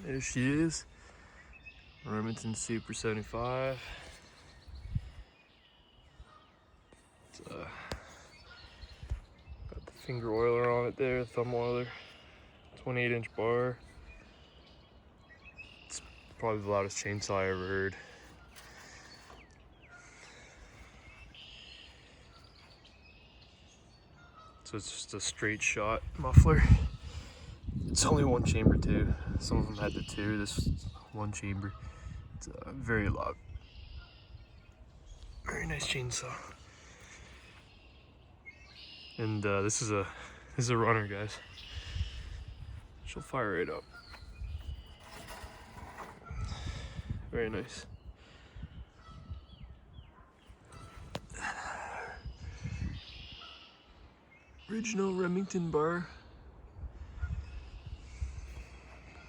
There she is. Remington Super 75. It's, got the finger oiler on it there, thumb oiler. 28-inch bar. It's probably the loudest chainsaw I ever heard. So it's just a straight shot muffler. It's only one chamber too. Some of them had the two. This is one chamber. It's very loud. Very nice chainsaw. And this is a runner, guys. She'll fire right up. Very nice. Original Remington bar.